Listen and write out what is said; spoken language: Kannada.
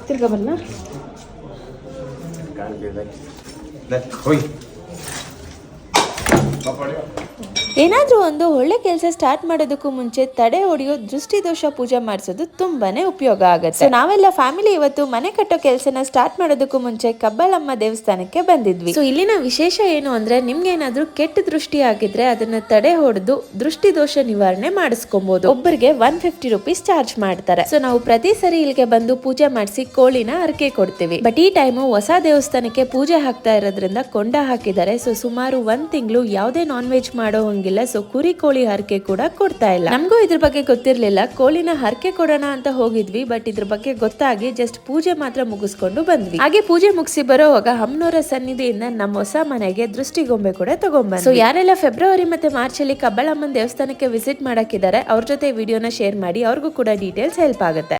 ತಿರ್ಗಾ ಬನ್ನ ಏನಾದ್ರೂ ಒಂದು ಒಳ್ಳೆ ಕೆಲಸ ಸ್ಟಾರ್ಟ್ ಮಾಡೋದಕ್ಕೂ ಮುಂಚೆ ತಡೆ ಹೊಡೆಯೋ ದೃಷ್ಟಿ ದೋಷ ಪೂಜೆ ಮಾಡಿಸೋದು ತುಂಬಾನೇ ಉಪಯೋಗ ಆಗುತ್ತೆ. ನಾವೆಲ್ಲ ಫ್ಯಾಮಿಲಿ ಇವತ್ತು ಮನೆ ಕಟ್ಟೋ ಕೆಲಸನ ಸ್ಟಾರ್ಟ್ ಮಾಡೋದಕ್ಕೂ ಮುಂಚೆ ಕಬ್ಬಾಳಮ್ಮ ದೇವಸ್ಥಾನಕ್ಕೆ ಬಂದಿದ್ವಿ. ಸೊ ಇಲ್ಲಿನ ವಿಶೇಷ ಏನು ಅಂದ್ರೆ ನಿಮ್ಗೆ ಏನಾದ್ರೂ ಕೆಟ್ಟ ದೃಷ್ಟಿ ಆಗಿದ್ರೆ ಅದನ್ನ ತಡೆ ಹೊಡೆದು ದೃಷ್ಟಿ ದೋಷ ನಿವಾರಣೆ ಮಾಡಿಸ್ಕೊಬಹುದು. ಒಬ್ಬರಿಗೆ 150 ರೂಪೀಸ್ ಚಾರ್ಜ್ ಮಾಡ್ತಾರೆ. ಸೊ ನಾವು ಪ್ರತಿ ಸರಿ ಇಲ್ಲಿಗೆ ಬಂದು ಪೂಜೆ ಮಾಡಿಸಿ ಕೋಳಿನ ಹರಕೆ ಕೊಡ್ತೀವಿ. ಬಟ್ ಈ ಟೈಮು ಹೊಸ ದೇವಸ್ಥಾನಕ್ಕೆ ಪೂಜೆ ಹಾಕ್ತಾ ಇರೋದ್ರಿಂದ ಕೊಂಡ ಹಾಕಿದ್ದಾರೆ. ಸೊ ಸುಮಾರು 1 ತಿಂಗಳು ಯಾವುದೇ ನಾನ್ ವೆಜ್ ಮಾಡೋ ಹಂಗಿಲ್ಲ. ಸೊ ಕುರಿ ಕೋಳಿ ಹರಕೆ ಕೂಡ ಕೊಡ್ತಾ ಇಲ್ಲ. ನಮಗೂ ಇದ್ರ ಬಗ್ಗೆ ಗೊತ್ತಿರ್ಲಿಲ್ಲ. ಕೋಳಿನ ಹರಕೆ ಕೊಡೋಣ ಅಂತ ಹೋಗಿದ್ವಿ. ಬಟ್ ಇದ್ರ ಬಗ್ಗೆ ಗೊತ್ತಾಗಿ ಜಸ್ಟ್ ಪೂಜೆ ಮಾತ್ರ ಮುಗಿಸ್ಕೊಂಡು ಬಂದ್ವಿ. ಹಾಗೆ ಪೂಜೆ ಮುಗಿಸಿ ಬರೋವಾಗ ಅಮ್ಮನವರ ಸನ್ನಿಧಿಯಿಂದ ನಮ್ಮ ಹೊಸ ಮನೆಗೆ ದೃಷ್ಟಿಗೊಂಬೆ ಕೂಡ ತಗೊಂಡ್ಬಂದ್ವಿ. ಸೊ ಯಾರೆಲ್ಲ ಫೆಬ್ರವರಿ ಮತ್ತೆ ಮಾರ್ಚ್ ಅಲ್ಲಿ ಕಬ್ಬಾಳಮ್ಮನ ದೇವಸ್ಥಾನಕ್ಕೆ ವಿಸಿಟ್ ಮಾಡಕ್ಕಿದ್ದಾರೆ ಅವ್ರ ಜೊತೆ ವಿಡಿಯೋನ ಶೇರ್ ಮಾಡಿ. ಅವ್ರಿಗೂ ಕೂಡ ಡೀಟೇಲ್ಸ್ ಹೆಲ್ಪ್ ಆಗುತ್ತೆ.